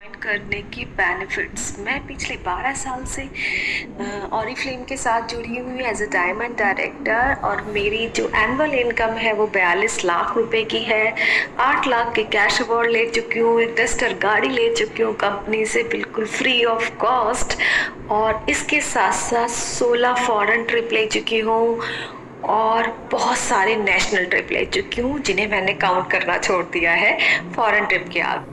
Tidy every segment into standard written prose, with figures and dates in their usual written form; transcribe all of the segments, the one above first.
करने key benefits. मैं पिछले 12 साल से ऑरिफ्लेम के साथ जुड़ी हुई हूँ एज अ डायमंड डायरेक्टर, और मेरी जो एनुअल इनकम है वो 42 लाख रुपए की है। 8 लाख के कैश अवार्ड ले चुकी हूँ, एक डस्टर गाड़ी ले चुकी हूँ कंपनी से बिल्कुल फ्री ऑफ कॉस्ट, और इसके साथ साथ 16 फॉरेन ट्रिप ले चुकी हूँ और बहुत सारे नेशनल ट्रिप ले चुकी हूँ जिन्हें मैंने काउंट करना छोड़ दिया है फॉरेन ट्रिप के आगे।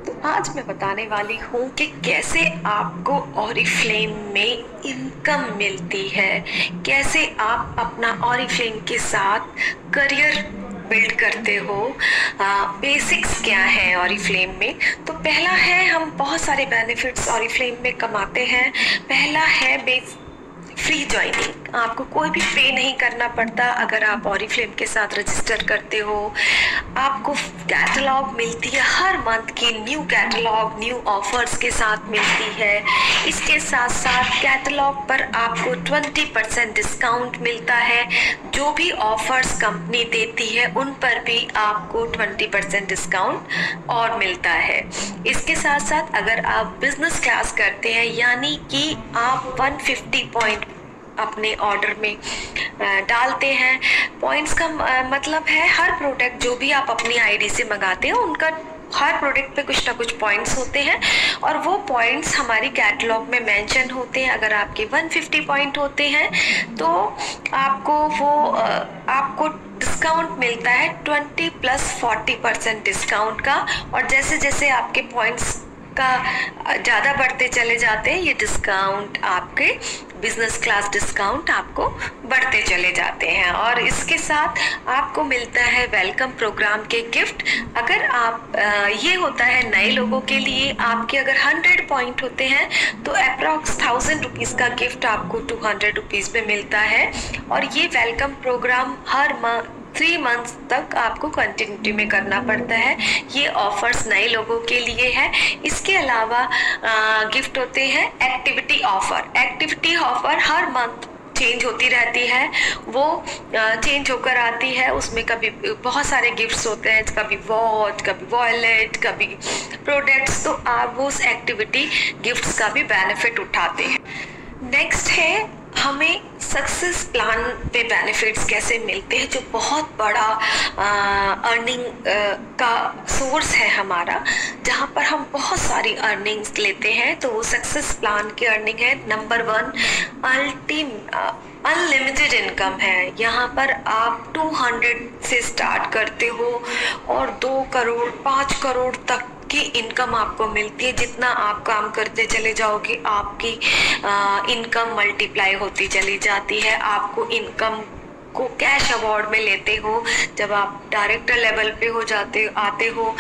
तो आज मैं बताने वाली हूँ कि कैसे आपको ऑरिफ्लेम में इनकम मिलती है, कैसे आप अपना ऑरिफ्लेम के साथ करियर बिल्ड करते हो, बेसिक्स क्या है ऑरिफ्लेम में। तो पहला है, हम बहुत सारे बेनिफिट्स ऑरिफ्लेम में कमाते हैं। पहला है फ्री ज्वाइनिंग, आपको कोई भी पे नहीं करना पड़ता अगर आप ऑरिफ्लेम के साथ रजिस्टर करते हो। आपको कैटलॉग मिलती है हर मंथ की, न्यू कैटलॉग न्यू ऑफर्स के साथ मिलती है। इसके साथ साथ कैटलॉग पर आपको 20% डिस्काउंट मिलता है। जो भी ऑफर्स कंपनी देती है उन पर भी आपको 20% डिस्काउंट और मिलता है। इसके साथ साथ अगर आप बिजनेस क्लास करते हैं, यानी कि आप 150 पॉइंट अपने ऑर्डर में डालते हैं। पॉइंट्स का मतलब है हर प्रोडक्ट जो भी आप अपनी आईडी से मंगाते हैं उनका हर प्रोडक्ट पे कुछ ना कुछ पॉइंट्स होते हैं, और वो पॉइंट्स हमारी कैटलॉग में मेंशन होते हैं। अगर आपके 150 पॉइंट होते हैं तो आपको डिस्काउंट मिलता है 20 + 40% डिस्काउंट का। और जैसे जैसे आपके पॉइंट्स का ज़्यादा बढ़ते चले जाते हैं, ये डिस्काउंट आपके बिजनेस क्लास डिस्काउंट आपको बढ़ते चले जाते हैं। और इसके साथ आपको मिलता है वेलकम प्रोग्राम के गिफ्ट। अगर आप ये होता है नए लोगों के लिए, आपके अगर 100 पॉइंट होते हैं तो अप्रॉक्स 1000 रुपीज़ का गिफ्ट आपको 200 रुपीज़ में मिलता है। और ये वेलकम प्रोग्राम हर 3 मंथ्स तक आपको कंटिन्यूटी में करना पड़ता है। ये ऑफर्स नए लोगों के लिए है। इसके अलावा गिफ्ट होते हैं एक्टिविटी ऑफर। एक्टिविटी ऑफर हर मंथ चेंज होती रहती है, वो चेंज होकर आती है। उसमें कभी बहुत सारे गिफ्ट्स होते हैं, कभी वॉच, कभी वॉलेट, कभी प्रोडक्ट्स। तो आप वो उस एक्टिविटी गिफ्ट्स का भी बेनिफिट उठाते हैं। नेक्स्ट है, हमें सक्सेस प्लान पे बेनिफिट्स कैसे मिलते हैं, जो बहुत बड़ा अर्निंग का सोर्स है हमारा, जहाँ पर हम बहुत सारी अर्निंग्स लेते हैं। तो वो सक्सेस प्लान की अर्निंग है। नंबर 1 अनलिमिटेड इनकम है। यहाँ पर आप 200 से स्टार्ट करते हो और 2 करोड़ 5 करोड़ तक की इनकम आपको मिलती है। जितना आप काम करते चले जाओगे आपकी इनकम मल्टीप्लाई होती चली जाती है। आपको इनकम को कैश अवार्ड में लेते हो, जब आप डायरेक्टर लेवल पे आते हो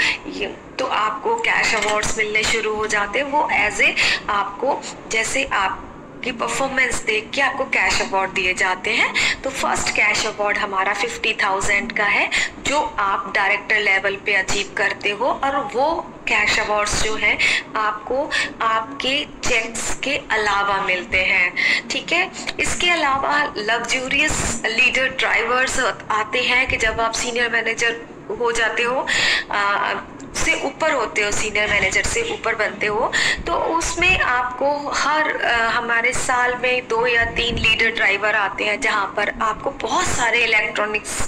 तो आपको कैश अवार्ड्स मिलने शुरू हो जाते हैं। वो एज ए आपको, जैसे आप की परफॉर्मेंस देख के आपको कैश अवार्ड दिए जाते हैं। तो फर्स्ट कैश अवार्ड हमारा 50,000 का है, जो आप डायरेक्टर लेवल पे अचीव करते हो। और वो कैश अवार्ड्स जो है आपको आपके चेक्स के अलावा मिलते हैं, ठीक है। इसके अलावा लग्जूरियस लीडर ड्राइवर्स आते हैं कि जब आप सीनियर मैनेजर हो जाते हो, से ऊपर होते हो, सीनियर मैनेजर से ऊपर बनते हो, तो उसमें आपको हमारे साल में 2 या 3 लीडर ड्राइवर आते हैं, जहाँ पर आपको बहुत सारे इलेक्ट्रॉनिक्स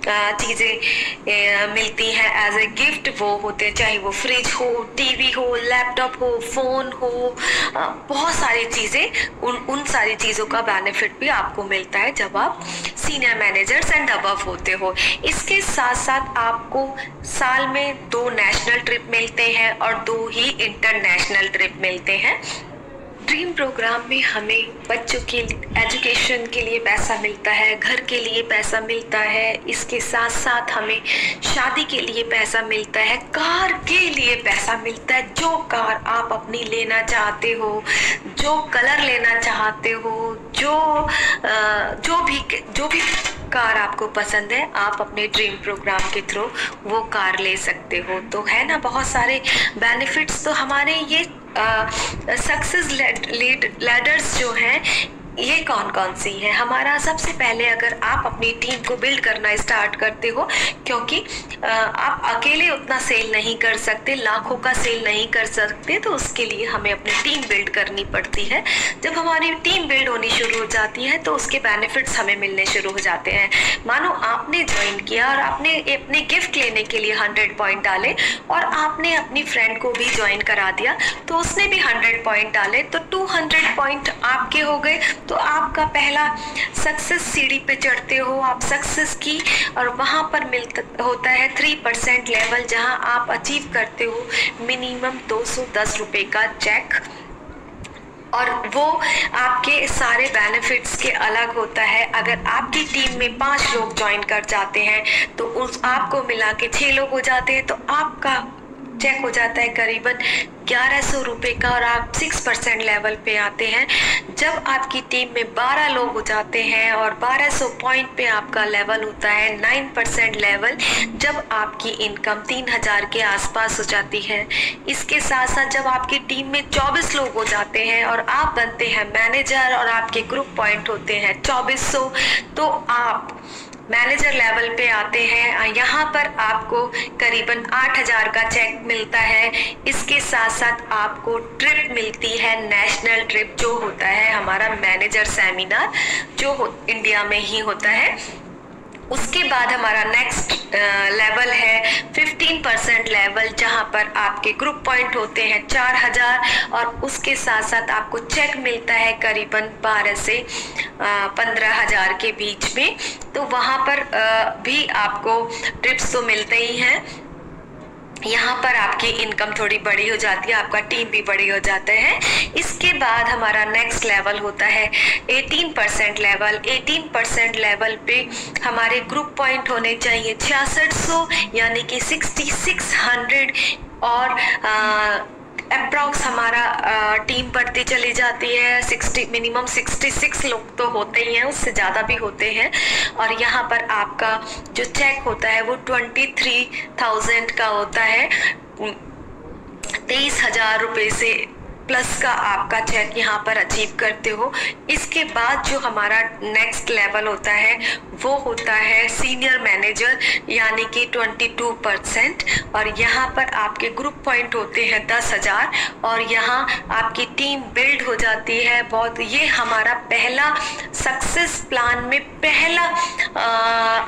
चीज़ें मिलती हैं एज ए गिफ्ट। वो होते हैं, चाहे वो फ्रिज हो, टीवी हो, लैपटॉप हो, फ़ोन हो, बहुत सारी चीज़ें। उन सारी चीज़ों का बेनिफिट भी आपको मिलता है जब आप सीनियर मैनेजर्स एंड अबव होते हो। इसके साथ साथ आपको साल में 2 नेशनल ट्रिप मिलते हैं और 2 ही इंटरनेशनल ट्रिप मिलते हैं। ड्रीम प्रोग्राम में हमें बच्चों के एजुकेशन के लिए पैसा मिलता है, घर के लिए पैसा मिलता है। इसके साथ साथ हमें शादी के लिए पैसा मिलता है, कार के लिए पैसा मिलता है। जो कार आप अपनी लेना चाहते हो, जो कलर लेना चाहते हो, जो भी कार आपको पसंद है, आप अपने ड्रीम प्रोग्राम के थ्रू वो कार ले सकते हो। तो है ना बहुत सारे बेनिफिट्स। तो हमारे ये सक्सेस लैडर्स जो हैं, ये कौन कौन सी है? हमारा सबसे पहले अगर आप अपनी टीम को बिल्ड करना स्टार्ट करते हो, क्योंकि आप अकेले उतना सेल नहीं कर सकते, लाखों का सेल नहीं कर सकते, तो उसके लिए हमें अपनी टीम बिल्ड करनी पड़ती है। जब हमारी टीम बिल्ड होनी शुरू हो जाती है तो उसके बेनिफिट्स हमें मिलने शुरू हो जाते हैं। मानो आपने ज्वाइन किया और आपने अपने गिफ्ट लेने के लिए 100 पॉइंट डाले और आपने अपनी फ्रेंड को भी ज्वाइन करा दिया तो उसने भी 100 पॉइंट डाले, तो 200 पॉइंट आपके हो गए। तो आपका पहला सक्सेस सीढ़ी पे चढ़ते हो आप सक्सेस की, और वहां पर मिलता होता है 3% लेवल, जहां आप अचीव करते हो मिनिमम 210 रुपए का चेक। और वो आपके सारे बेनिफिट्स के अलग होता है। अगर आपकी टीम में 5 लोग ज्वाइन कर जाते हैं तो उस आपको मिला के 6 लोग हो जाते हैं, तो आपका चेक हो जाता है करीबन 1100 रुपए का, और आप 6% लेवल पे आते हैं। जब आपकी टीम में 12 लोग हो जाते हैं और 1200 पॉइंट पे आपका लेवल होता है 9% लेवल, जब आपकी इनकम 3000 के आसपास हो जाती है। इसके साथ साथ जब आपकी टीम में 24 लोग हो जाते हैं और आप बनते हैं मैनेजर और आपके ग्रुप पॉइंट होते हैं 2400, तो आप मैनेजर लेवल पे आते हैं। यहाँ पर आपको करीबन 8000 का चेक मिलता है। इसके साथ साथ आपको ट्रिप मिलती है, नेशनल ट्रिप, जो होता है हमारा मैनेजर सेमिनार, जो इंडिया में ही होता है। उसके बाद हमारा नेक्स्ट लेवल है 15% लेवल, जहां पर आपके ग्रुप पॉइंट होते हैं 4000, और उसके साथ साथ आपको चेक मिलता है करीबन 12 से 15,000 के बीच में। तो वहां पर भी आपको ट्रिप्स तो मिलते ही हैं। यहाँ पर आपकी इनकम थोड़ी बड़ी हो जाती है, आपका टीम भी बड़ी हो जाता है। इसके बाद हमारा नेक्स्ट लेवल होता है 18% लेवल। 18% लेवल पे हमारे ग्रुप पॉइंट होने चाहिए 6600, यानी कि 6600, और अप्रॉक्स हमारा टीम बढ़ती चली जाती है। 60 मिनिमम 66 लोग तो होते ही हैं, उससे ज़्यादा भी होते हैं। और यहाँ पर आपका जो चेक होता है वो 23,000 का होता है। 23,000 रुपये से प्लस का आपका चेक यहाँ पर अचीव करते हो। इसके बाद जो हमारा नेक्स्ट लेवल होता है वो होता है सीनियर मैनेजर, यानी कि 22%, और यहाँ पर आपके ग्रुप पॉइंट होते हैं 10,000, और यहाँ आपकी टीम बिल्ड हो जाती है बहुत। ये हमारा पहला सक्सेस प्लान में पहला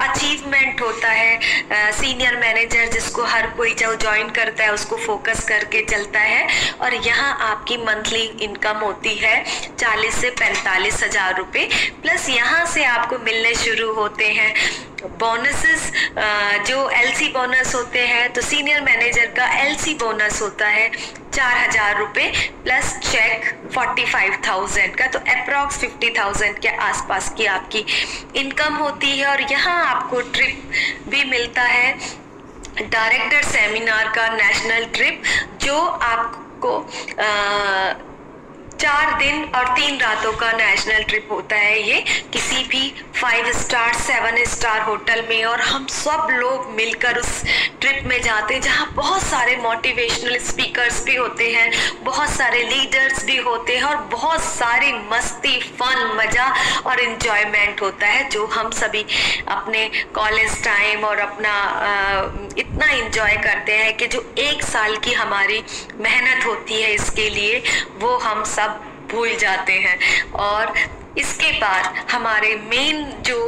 अचीवमेंट होता है सीनियर मैनेजर, जिसको हर कोई जो ज्वाइन करता है उसको फोकस करके चलता है। और यहाँ आपकी मंथली इनकम होती है 40 से 45,000 रुपये, प्लस यहाँ से आपको मिलने शुरू होते हैं बोनसेस, जो एलसी बोनस होते हैं। तो सीनियर मैनेजर का एलसी बोनस होता है 4,000 रुपये, प्लस चेक 45,000 का, तो अप्रॉक्स 50,000 के आसपास की आपकी इनकम होती है। और यहाँ आपको ट्रिप भी मिलता है, डायरेक्टर सेमिनार का नेशनल ट्रिप, जो आपको 4 दिन और 3 रातों का नेशनल ट्रिप होता है। ये किसी भी 5 स्टार 7 स्टार होटल में, और हम सब लोग मिलकर उस ट्रिप में जाते हैं, जहाँ बहुत सारे मोटिवेशनल स्पीकर्स भी होते हैं, बहुत सारे लीडर्स भी होते हैं, और बहुत सारी मस्ती, फन, मज़ा और इन्जॉयमेंट होता है, जो हम सभी अपने कॉलेज टाइम और अपना इतना इन्जॉय करते हैं कि जो 1 साल की हमारी मेहनत होती है इसके लिए, वो हम सब भूल जाते हैं। और इसके बाद हमारे मेन जो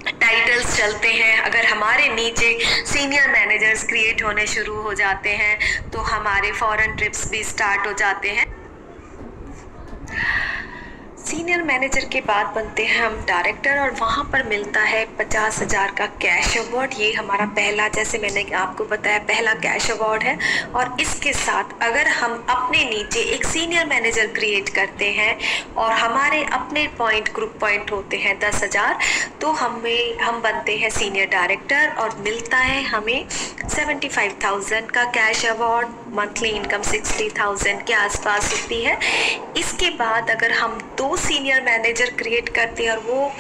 टाइटल्स चलते हैं, अगर हमारे नीचे सीनियर मैनेजर्स क्रिएट होने शुरू हो जाते हैं तो हमारे फॉरेन ट्रिप्स भी स्टार्ट हो जाते हैं। सीनियर मैनेजर के बाद बनते हैं हम डायरेक्टर, और वहाँ पर मिलता है 50,000 का कैश अवार्ड। ये हमारा पहला, जैसे मैंने आपको बताया, पहला कैश अवार्ड है। और इसके साथ अगर हम अपने नीचे एक सीनियर मैनेजर क्रिएट करते हैं और हमारे अपने पॉइंट ग्रुप पॉइंट होते हैं 10,000, तो हम बनते हैं सीनियर डायरेक्टर, और मिलता है हमें 75,000 का कैश अवार्ड। मंथली इनकम 60,000 के आसपास होती है। इसके बाद अगर हम 2 सीनियर मैनेजर क्रिएट करते हैं और वो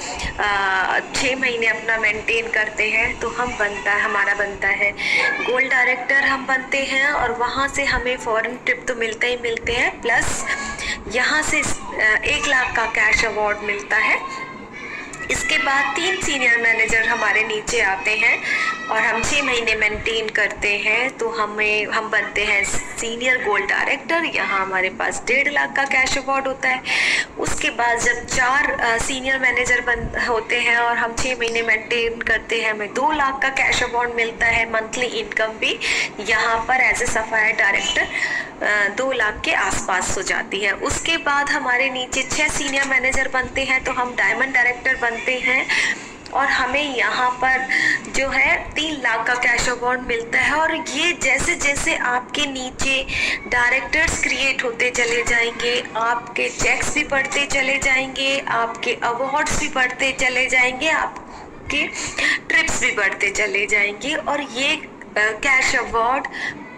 6 महीने अपना मेंटेन करते हैं, तो हमारा बनता है गोल्ड डायरेक्टर हम बनते हैं। और वहाँ से हमें फॉरेन ट्रिप तो मिलते ही मिलते हैं, प्लस यहाँ से 1 लाख का कैश अवार्ड मिलता है। इसके बाद 3 सीनियर मैनेजर हमारे नीचे आते हैं और हम 6 महीने मेंटेन करते हैं तो हम बनते हैं सीनियर गोल्ड डायरेक्टर। यहाँ हमारे पास 1.5 लाख का कैश अवार्ड होता है। उसके बाद जब 4 सीनियर मैनेजर होते हैं और हम 6 महीने मेंटेन करते हैं, हमें 2 लाख का कैश अवार्ड मिलता है। मंथली इनकम भी यहाँ पर as a sapphire director 2 lakh के आसपास हो जाती है। उसके बाद हमारे नीचे 6 सीनियर मैनेजर बनते हैं तो हम डायमंड डायरेक्टर बनते हैं और हमें यहाँ पर जो है 3 लाख का कैश अवार्ड मिलता है। और ये जैसे जैसे आपके नीचे डायरेक्टर्स क्रिएट होते चले जाएंगे, आपके चेक्स भी बढ़ते चले जाएंगे, आपके अवार्ड्स भी बढ़ते चले जाएंगे, आपके ट्रिप्स भी बढ़ते चले जाएंगे। और ये कैश अवार्ड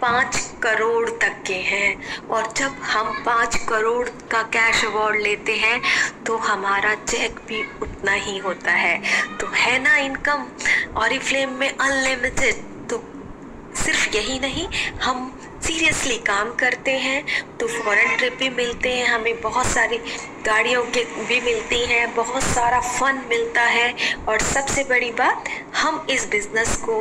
5 करोड़ तक के हैं। और जब हम 5 करोड़ का कैश अवार्ड लेते हैं तो हमारा चेक भी उतना ही होता है। तो है ना इनकम ऑरिफ्लेम में अनलिमिटेड। तो सिर्फ यही नहीं, हम सीरियसली काम करते हैं तो फॉरेन ट्रिप भी मिलते हैं, हमें बहुत सारी गाड़ियों के भी मिलती हैं, बहुत सारा फन मिलता है। और सबसे बड़ी बात, हम इस बिज़नेस को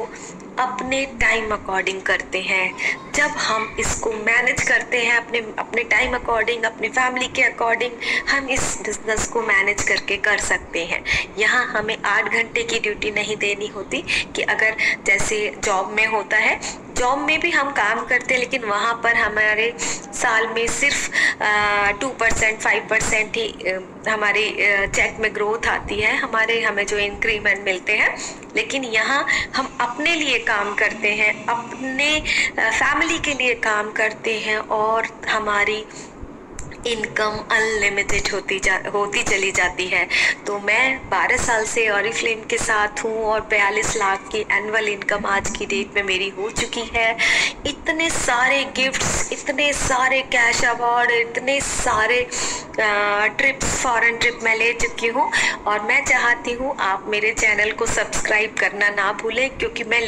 अपने टाइम अकॉर्डिंग करते हैं। जब हम इसको मैनेज करते हैं अपने टाइम अकॉर्डिंग, अपने फैमिली के अकॉर्डिंग, हम इस बिज़नेस को मैनेज करके कर सकते हैं। यहाँ हमें 8 घंटे की ड्यूटी नहीं देनी होती कि अगर जैसे जॉब में होता है, जॉब में भी हम काम करते हैं लेकिन वहाँ पर हमारे साल में सिर्फ 2% 5% ही हमारी चेक में ग्रोथ आती है, हमें जो इंक्रीमेंट मिलते हैं। लेकिन यहाँ हम अपने लिए काम करते हैं, अपने फैमिली के लिए काम करते हैं और हमारी इनकम अनलिमिटेड होती चली जाती है। तो मैं 12 साल से ऑरिफ्लेम के साथ हूँ और 42 लाख की एनुअल इनकम आज की डेट में मेरी हो चुकी है। इतने सारे गिफ्ट्स, इतने सारे कैश अवार्ड, इतने सारे ट्रिप्स, फॉरेन ट्रिप मैं ले चुकी हूँ। और मैं चाहती हूँ आप मेरे चैनल को सब्सक्राइब करना ना भूलें, क्योंकि मैं